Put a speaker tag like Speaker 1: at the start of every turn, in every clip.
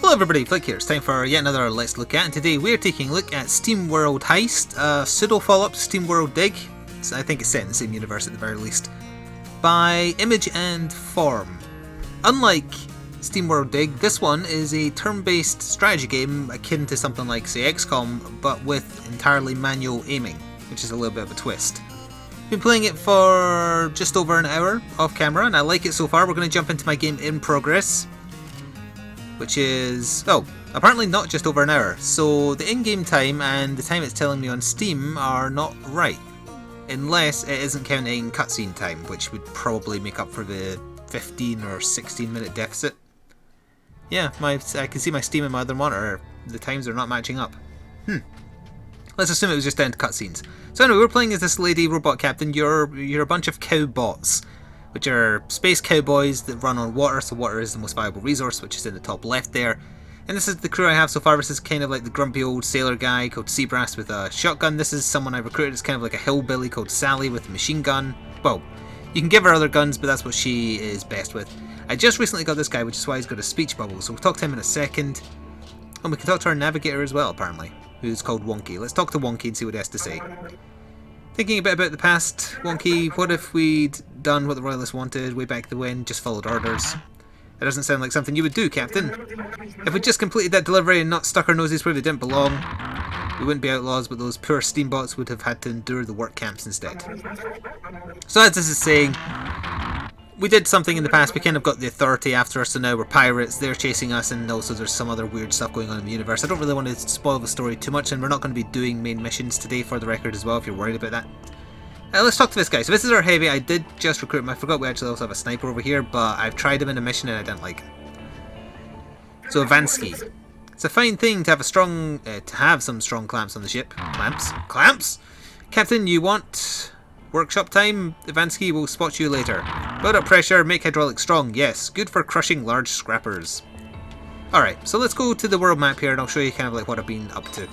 Speaker 1: Hello everybody, Flick here. It's time for yet another Let's Look At, and today we're taking a look at Steamworld Heist, a pseudo follow-up to Steamworld Dig. So I think it's set in the same universe at the very least. By Image and Form. Unlike Steamworld Dig, this one is a turn-based strategy game akin to something like, say, XCOM, but with entirely manual aiming, which is a little bit of a twist. Been playing it for just over an hour off camera, and I like it so far. We're going to jump into my game in progress, which is, apparently not just over an hour. So the in-game time and the time it's telling me on Steam are not right, unless it isn't counting cutscene time, which would probably make up for the 15 or 16 minute deficit. Yeah, I can see my Steam and my other monitor. The times are not matching up. Let's assume it was just down to cutscenes. So anyway, we're playing as this lady robot captain. You're a bunch of cowbots, which are space cowboys that run on water. So water is the most valuable resource, which is in the top left there. And this is the crew I have so far. This is kind of like the grumpy old sailor guy called Seabrass with a shotgun. This is someone I recruited. It's kind of like a hillbilly called Sally with a machine gun. Well, you can give her other guns, but that's what she is best with. I just recently got this guy, which is why he's got a speech bubble. So we'll talk to him in a second. And we can talk to our navigator as well, apparently, who's called Wonky. Let's talk to Wonky and see what he has to say. Thinking a bit about the past, Wonky, what if we'd done what the Royalists wanted way back when, just followed orders? That doesn't sound like something you would do, Captain. If we'd just completed that delivery and not stuck our noses where they didn't belong, we wouldn't be outlaws, but those poor steambots would have had to endure the work camps instead. So as this is saying, we did something in the past, we kind of got the authority after us, so now we're pirates, they're chasing us, and also there's some other weird stuff going on in the universe. I don't really want to spoil the story too much, and we're not going to be doing main missions today for the record as well, if you're worried about that. Let's talk to this guy. So this is our heavy. I did just recruit him. I forgot we actually also have a sniper over here, but I've tried him in a mission and I didn't like it. So Vansky. It's a fine thing to have some strong clamps on the ship. Clamps? Captain, you want workshop time? Vansky will spot you later. Load up pressure, make hydraulics strong. Yes, good for crushing large scrappers. Alright, so let's go to the world map here and I'll show you kind of like what I've been up to.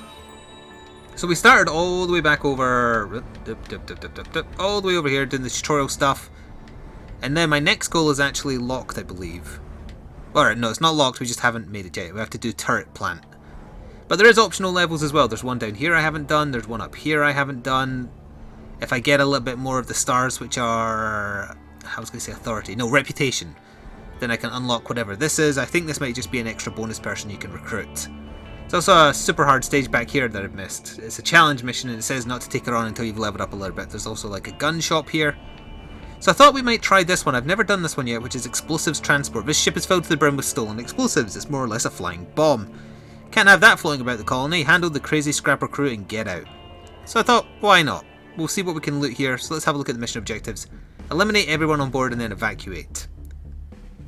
Speaker 1: So we started all the way back over, all the way over here doing the tutorial stuff. And then my next goal is actually locked, I believe. Alright, no, it's not locked, we just haven't made it yet. We have to do turret plant. But there is optional levels as well. There's one down here I haven't done, there's one up here I haven't done. If I get a little bit more of the stars, which are, I was going to say authority, no, reputation, then I can unlock whatever this is. I think this might just be an extra bonus person you can recruit. There's also a super hard stage back here that I've missed. It's a challenge mission and it says not to take it on until you've leveled up a little bit. There's also like a gun shop here. So I thought we might try this one. I've never done this one yet, which is explosives transport. This ship is filled to the brim with stolen explosives. It's more or less a flying bomb. Can't have that floating about the colony. Handle the crazy scrapper crew and get out. So I thought, why not? We'll see what we can loot here. So let's have a look at the mission objectives. Eliminate everyone on board and then evacuate.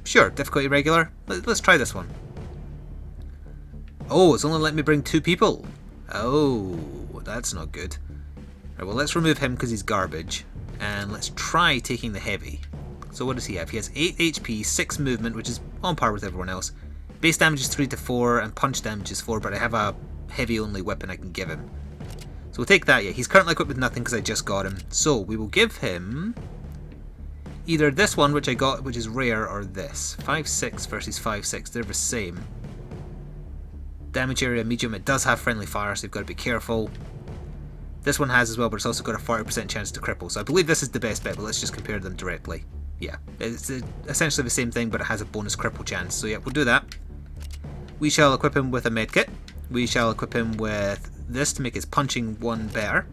Speaker 1: Sure, difficulty regular. Let's try this one. Oh, it's only letting me bring 2 people. Oh, that's not good. Right, well, let's remove him because he's garbage. And let's try taking the heavy. So what does he have? He has 8 HP, 6 movement, which is on par with everyone else. Base damage is 3 to 4, and punch damage is 4, but I have a heavy-only weapon I can give him. So we'll take that, yeah. He's currently equipped with nothing because I just got him. So we will give him either this one, which I got, which is rare, or this. 5-6 versus 5-6, they're the same. Damage area medium, it does have friendly fire, so you've got to be careful. This one has as well, but it's also got a 40% chance to cripple, so I believe this is the best bet, but let's just compare them directly. Yeah, it's essentially the same thing, but it has a bonus cripple chance, so yeah, we'll do that. We shall equip him with a medkit. We shall equip him with this to make his punching one better.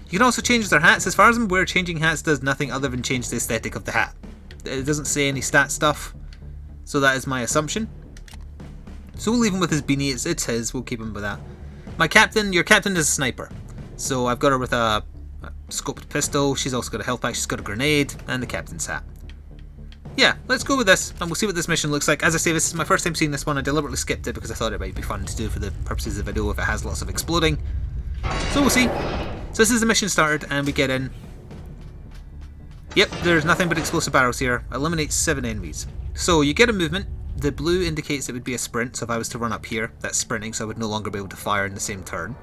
Speaker 1: You can also change their hats. As far as I'm aware, changing hats does nothing other than change the aesthetic of the hat. It doesn't say any stat stuff, so that is my assumption. So we'll leave him with his beanie, it's his, we'll keep him with that. My captain, your captain is a sniper. So I've got her with a scoped pistol, she's also got a health pack, she's got a grenade, and the captain's hat. Yeah, let's go with this, and we'll see what this mission looks like. As I say, this is my first time seeing this one. I deliberately skipped it because I thought it might be fun to do for the purposes of the video if it has lots of exploding. So we'll see. So this is the mission started, and we get in. Yep, there's nothing but explosive barrels here. Eliminate 7 enemies. So you get a movement. The blue indicates it would be a sprint, so if I was to run up here, that's sprinting, so I would no longer be able to fire in the same turn.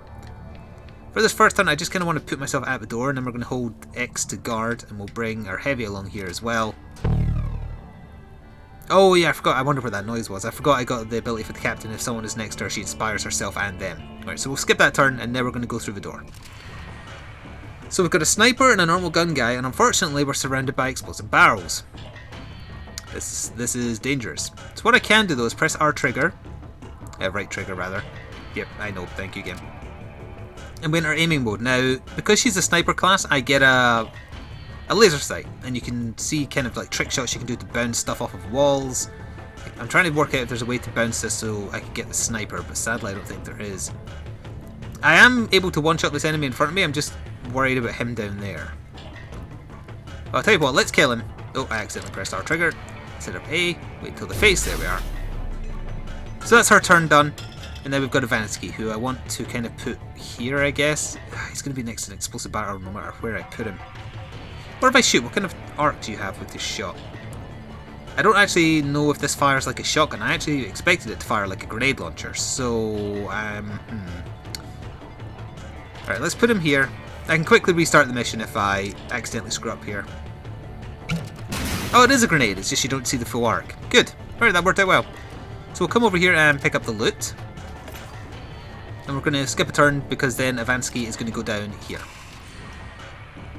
Speaker 1: For this first turn, I just kind of want to put myself at the door, and then we're going to hold X to guard, and we'll bring our heavy along here as well. Oh yeah, I forgot. I wonder what that noise was. I forgot I got the ability for the captain. If someone is next to her, she inspires herself and them. Right, so we'll skip that turn, and now we're going to go through the door. So we've got a sniper and a normal gun guy, and unfortunately we're surrounded by explosive barrels. This is dangerous. So what I can do though is press R trigger. Right trigger rather. Yep, I know, thank you again. And we're in our aiming mode. Now, because she's a sniper class, I get a laser sight, and you can see kind of like trick shots you can do to bounce stuff off of walls. I'm trying to work out if there's a way to bounce this so I can get the sniper, but sadly I don't think there is. I am able to one-shot this enemy in front of me, I'm just worried about him down there. Well, I'll tell you what, let's kill him. Oh, I accidentally pressed R trigger. Set up A, wait till the face, there we are. So that's her turn done. And then we've got Ivansky, who I want to kind of put here, I guess. He's going to be next to an explosive barrel no matter where I put him. What if I shoot? What kind of arc do you have with this shot? I don't actually know if this fires like a shotgun. I actually expected it to fire like a grenade launcher. So, Alright, let's put him here. I can quickly restart the mission if I accidentally screw up here. Oh, it is a grenade. It's just you don't see the full arc. Good. Alright, that worked out well. So we'll come over here and pick up the loot. And we're going to skip a turn because then Ivansky is going to go down here.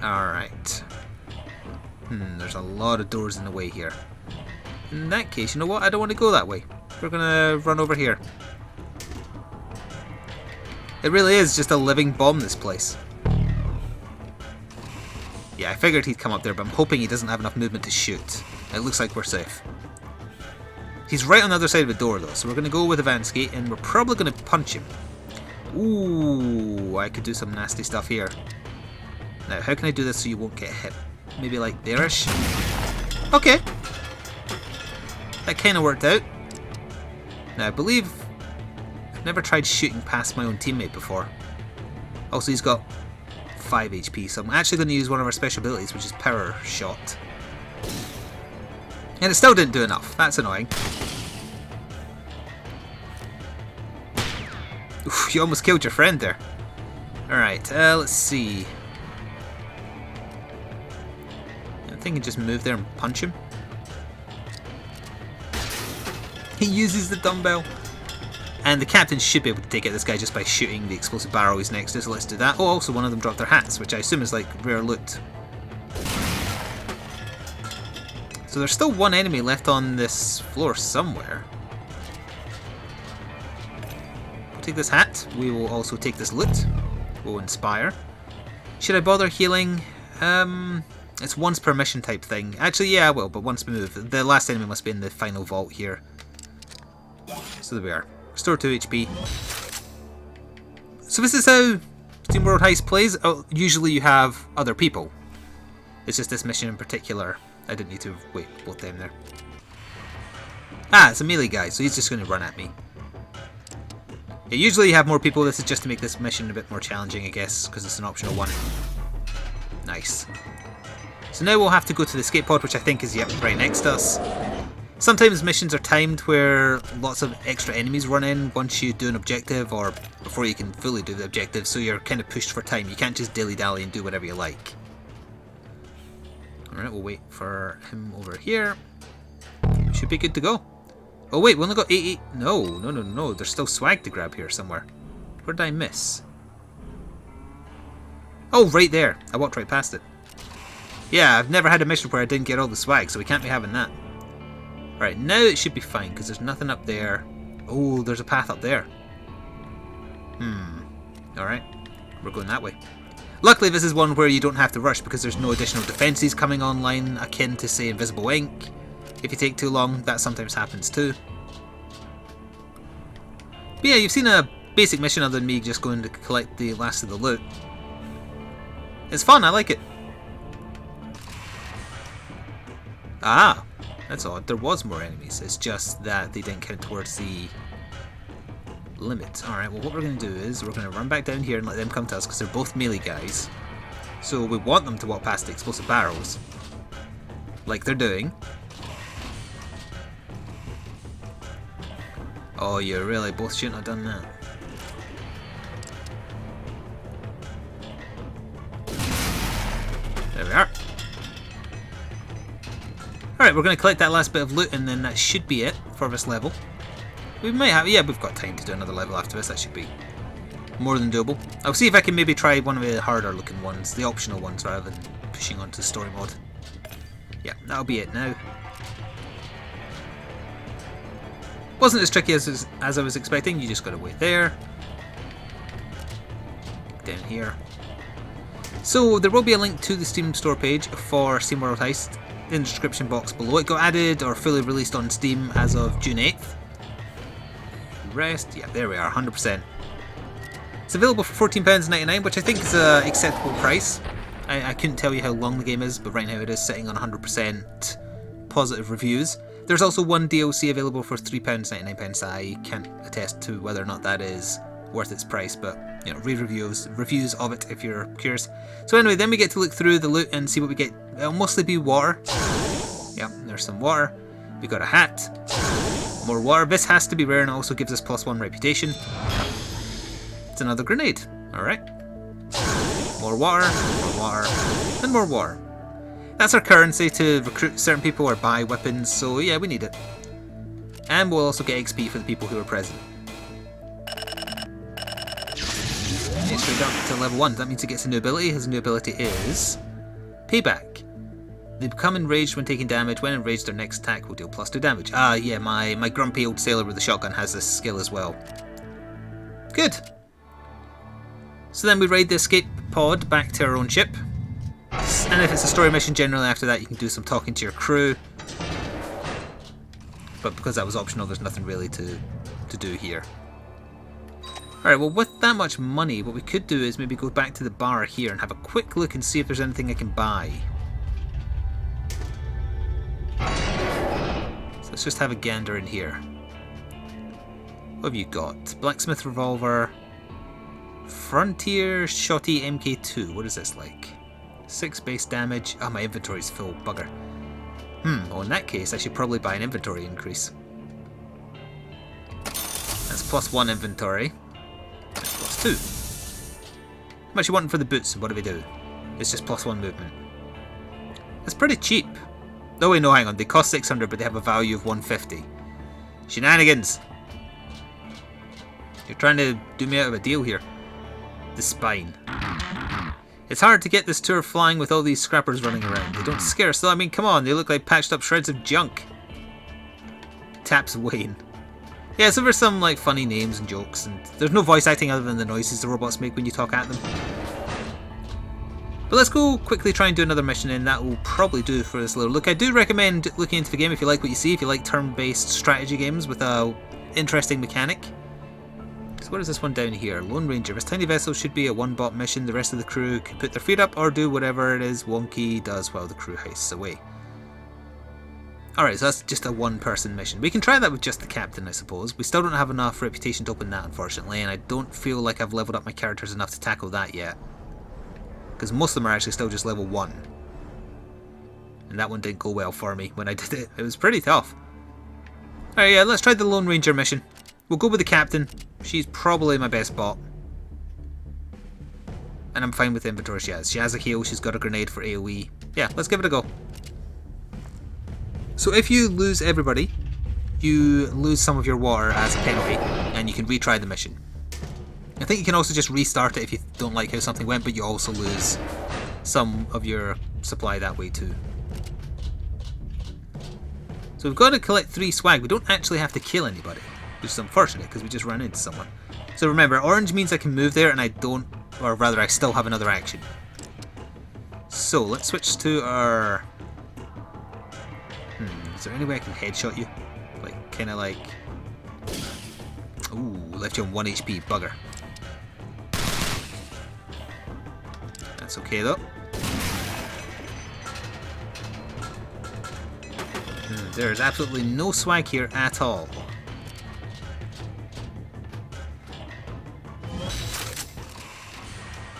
Speaker 1: Alright. There's a lot of doors in the way here. In that case, you know what? I don't want to go that way. We're going to run over here. It really is just a living bomb, this place. Yeah, I figured he'd come up there, but I'm hoping he doesn't have enough movement to shoot. It looks like we're safe. He's right on the other side of the door, though, so we're going to go with Ivansky, and we're probably going to punch him. Ooh, I could do some nasty stuff here. Now, how can I do this so you won't get hit? Maybe like there-ish? Okay. That kind of worked out. Now, I believe I've never tried shooting past my own teammate before. Also, he's got 5 HP, so I'm actually going to use one of our special abilities, which is Power Shot. And it still didn't do enough. That's annoying. Oof, you almost killed your friend there. Alright, let's see. I think I can just move there and punch him. He uses the dumbbell. And the captain should be able to take out this guy just by shooting the explosive barrel he's next to, so let's do that. Oh, also one of them dropped their hats, which I assume is like rare loot. So there's still one enemy left on this floor somewhere. We'll take this hat. We will also take this loot. We'll inspire. Should I bother healing? It's once per mission type thing. Actually, yeah, I will, but once we move. The last enemy must be in the final vault here. So there we are. Restore 2 HP. So this is how Steamworld Heist plays. Oh, usually you have other people. It's just this mission in particular. I didn't need to wait both them there. Ah, it's a melee guy, so he's just going to run at me. Yeah, usually you have more people. This is just to make this mission a bit more challenging, I guess, because it's an optional one. Nice. So now we'll have to go to the escape pod, which I think is right next to us. Sometimes missions are timed where lots of extra enemies run in once you do an objective or before you can fully do the objective, so you're kind of pushed for time. You can't just dilly-dally and do whatever you like. Alright, we'll wait for him over here. Should be good to go. Oh wait, we only got 88. No. There's still swag to grab here somewhere. Where did I miss? Oh, right there. I walked right past it. Yeah, I've never had a mission where I didn't get all the swag, so we can't be having that. Alright, now it should be fine, because there's nothing up there. Oh, there's a path up there. Alright, we're going that way. Luckily, this is one where you don't have to rush, because there's no additional defences coming online, akin to, say, Invisible Ink. If you take too long, that sometimes happens too. But yeah, you've seen a basic mission other than me just going to collect the last of the loot. It's fun, I like it. Ah, that's odd. There was more enemies. It's just that they didn't count towards the limit. Alright, well what we're going to do is we're going to run back down here and let them come to us because they're both melee guys. So we want them to walk past the explosive barrels. Like they're doing. Oh, you really both shouldn't have done that. There we are. Alright, Alright, we're going to collect that last bit of loot and then that should be it for this level. We might have, yeah, we've got time to do another level after this, that should be more than doable. I'll see if I can maybe try one of the harder looking ones, the optional ones, rather than pushing onto story mode. Yeah, that'll be it now. Wasn't as tricky as I was expecting, you just gotta wait there. Down here. So there will be a link to the Steam store page for Steamworld Heist in the description box below. It got added or fully released on Steam as of June 8th. Rest, yeah, there we are, 100%. It's available for £14.99, which I think is an acceptable price. I couldn't tell you how long the game is, but right now it is sitting on 100% positive reviews. There's also one DLC available for £3.99. I can't attest to whether or not that is worth its price, but you know, read reviews of it if you're curious. So anyway, then we get to look through the loot and see what we get. It'll mostly be water. Yeah, there's some water. We got a hat. More water. This has to be rare and it also gives us +1 reputation. It's another grenade. Alright. More water, and more water. That's our currency to recruit certain people or buy weapons, so yeah, we need it. And we'll also get XP for the people who are present. It's straight up to level 1. That means he gets a new ability. His new ability is Payback. They become enraged when taking damage. When enraged, their next attack will deal +2 damage. Ah, yeah, my grumpy old sailor with the shotgun has this skill as well. Good. So then we raid the escape pod back to our own ship. And if it's a story mission, generally after that you can do some talking to your crew. But because that was optional, there's nothing really to do here. Alright, well with that much money, what we could do is maybe go back to the bar here and have a quick look and see if there's anything I can buy. So let's just have a gander in here. What have you got? Blacksmith revolver. Frontier Shotty MK2. What is this like? 6 base damage. Oh, my inventory's full. Bugger. Well, in that case, I should probably buy an inventory increase. That's +1 inventory. That's +2. How much you wanting for the boots? And what do we do? It's just +1 movement. That's pretty cheap. Oh wait, no, hang on. They cost 600, but they have a value of 150. Shenanigans! You're trying to do me out of a deal here. The spine. It's hard to get this tour flying with all these scrappers running around. They don't scare us though. I mean, come on, they look like patched up shreds of junk. Taps Wayne. Yeah, so there's some like funny names and jokes, and there's no voice acting other than the noises the robots make when you talk at them. But let's go quickly try and do another mission, and that will probably do for this little look. I do recommend looking into the game if you like what you see, if you like turn-based strategy games with a interesting mechanic. So what is this one down here? Lone Ranger. This tiny vessel should be a one-bot mission. The rest of the crew can put their feet up or do whatever it is Wonky does while the crew heists away. Alright, so that's just a one-person mission. We can try that with just the captain, I suppose. We still don't have enough reputation to open that, unfortunately, and I don't feel like I've leveled up my characters enough to tackle that yet. Because most of them are actually still just level 1. And that one didn't go well for me when I did it. It was pretty tough. Alright, yeah, let's try the Lone Ranger mission. We'll go with the captain. She's probably my best bot. And I'm fine with the inventory she has. She has a heal, she's got a grenade for AoE. Yeah, let's give it a go. So if you lose everybody, you lose some of your water as a penalty, and you can retry the mission. I think you can also just restart it if you don't like how something went, but you also lose some of your supply that way too. So we've got to collect 3 swag. We don't actually have to kill anybody, which is unfortunate because we just ran into someone. So remember, orange means I can move there and I don't, or rather I still have another action. So let's switch to our... is there any way I can headshot you? Like, kind of like... Ooh, left you on 1 HP, bugger. That's okay though. There's absolutely no swag here at all.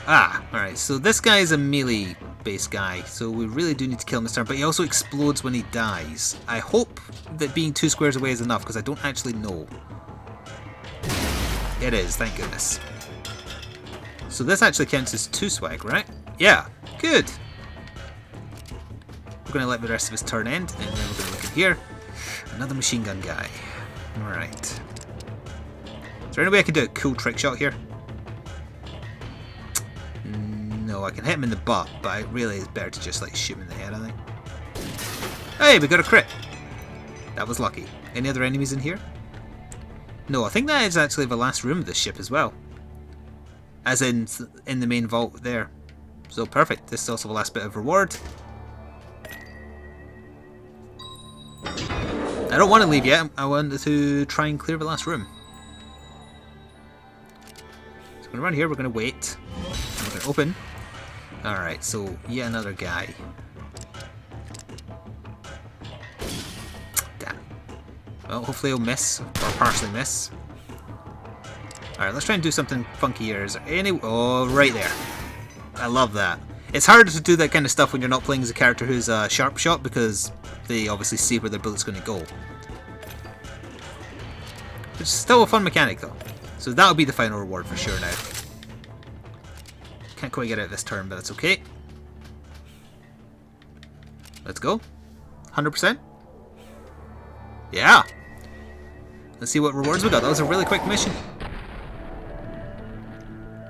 Speaker 1: Ah, alright, so this guy is a melee based guy, so we really do need to kill him this turn, but he also explodes when he dies. I hope that being 2 squares away is enough, because I don't actually know. It is, thank goodness. So this actually counts as 2 swag, right? Yeah, good. We're going to let the rest of his turn end, and then we're going to look in here. Another machine gun guy. Alright. Is there any way I can do a cool trick shot here? No, I can hit him in the butt, but really it's better to just like shoot him in the head, I think. Hey, we got a crit! That was lucky. Any other enemies in here? No, I think that is actually the last room of this ship as well. As in the main vault there. So perfect. This is also the last bit of reward. I don't want to leave yet. I want to try and clear the last room. So we're going to run here. We're going to wait. We're going to open. Alright, so yet another guy. Damn. Well, hopefully he'll miss. Or partially miss. Alright, let's try and do something funky here. Is there any... Oh, right there. I love that. It's harder to do that kind of stuff when you're not playing as a character who's a sharp shot, because they obviously see where their bullet's going to go. It's still a fun mechanic though. So that'll be the final reward for sure now. Can't quite get out this turn, but that's okay. Let's go. 100%. Yeah! Let's see what rewards we got. That was a really quick mission.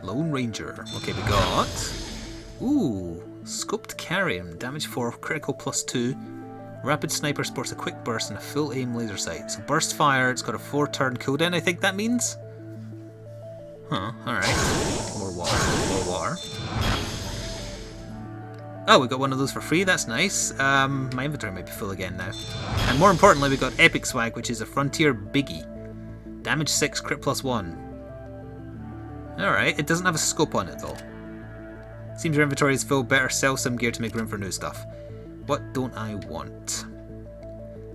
Speaker 1: Lone Ranger. Okay, we got... Ooh, scoped carrion, damage 4, critical +2. Rapid sniper sports a quick burst and a full aim laser sight. So burst fire, it's got a 4-turn cooldown, I think that means. Huh, alright. More water, more water. Oh, we got one of those for free, that's nice. My inventory might be full again now. And more importantly, we got Epic Swag, which is a Frontier Biggie. Damage 6, crit +1. Alright, it doesn't have a scope on it though. Seems your inventory is full, better sell some gear to make room for new stuff. What don't I want?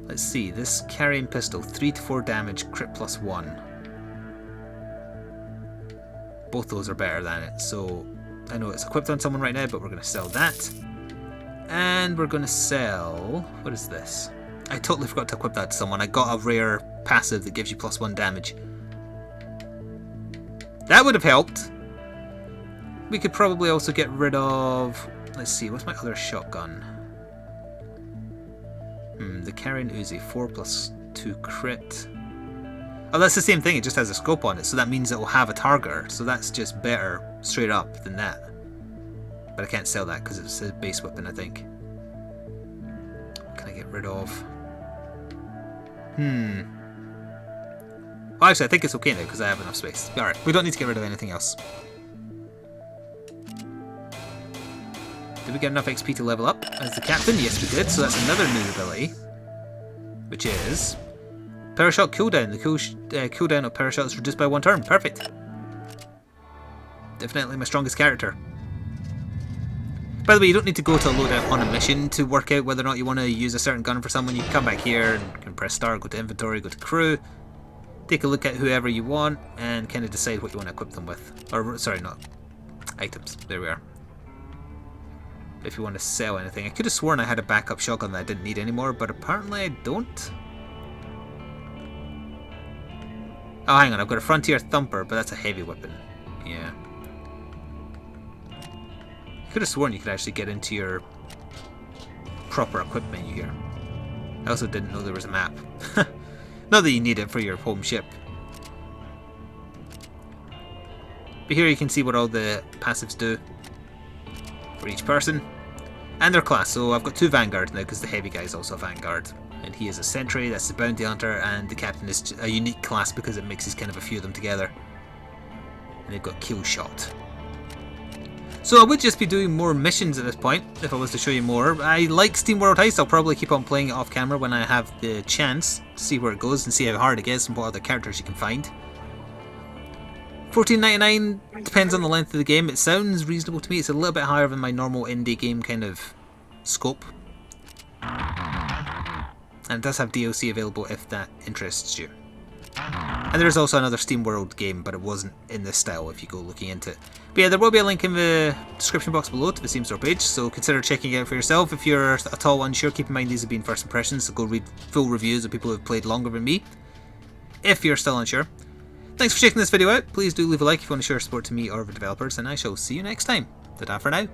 Speaker 1: Let's see, this carrying pistol, 3 to 4 damage, crit +1. Both those are better than it, so I know it's equipped on someone right now, but we're going to sell that. And we're going to sell... What is this? I totally forgot to equip that to someone. I got a rare passive that gives you +1 damage. That would have helped. We could probably also get rid of... Let's see, what's my other shotgun? The Carrying Uzi, 4 +2 crit. Oh, that's the same thing, it just has a scope on it, so that means it will have a target, so that's just better straight up than that. But I can't sell that because it's a base weapon, I think. What can I get rid of? Well, actually, I think it's okay now because I have enough space. Alright, we don't need to get rid of anything else. Did we get enough XP to level up as the captain? Yes, we did. So that's another new ability, which is Parashot cooldown. The cooldown of Parashot is reduced by 1 turn. Perfect. Definitely my strongest character. By the way, you don't need to go to a loadout on a mission to work out whether or not you want to use a certain gun for someone. You can come back here and can press start, go to inventory, go to crew, take a look at whoever you want, and kind of decide what you want to equip them with. Or, sorry, not items. There we are. If you want to sell anything. I could have sworn I had a backup shotgun that I didn't need anymore, but apparently I don't. Oh, hang on, I've got a Frontier Thumper, but that's a heavy weapon. Yeah. I could have sworn you could actually get into your proper equip menu here. I also didn't know there was a map. Not that you need it for your home ship. But here you can see what all the passives do for each person. And their class, so I've got 2 Vanguards now because the heavy guy is also a Vanguard. And he is a Sentry, that's the Bounty Hunter, and the Captain is a unique class because it mixes kind of a few of them together. And they've got Kill Shot. So I would just be doing more missions at this point, if I was to show you more. I like Steamworld Heist, I'll probably keep on playing it off camera when I have the chance to see where it goes and see how hard it gets and what other characters you can find. $14.99 depends on the length of the game. It sounds reasonable to me. It's a little bit higher than my normal indie game kind of scope. And it does have DLC available if that interests you. And there is also another Steamworld game, but it wasn't in this style if you go looking into it. But yeah, there will be a link in the description box below to the Steam Store page, so consider checking it out for yourself. If you're at all unsure, keep in mind these have been first impressions, so go read full reviews of people who have played longer than me, if you're still unsure. Thanks for checking this video out. Please do leave a like if you want to show your support to me or the developers, and I shall see you next time. Ta-ta for now.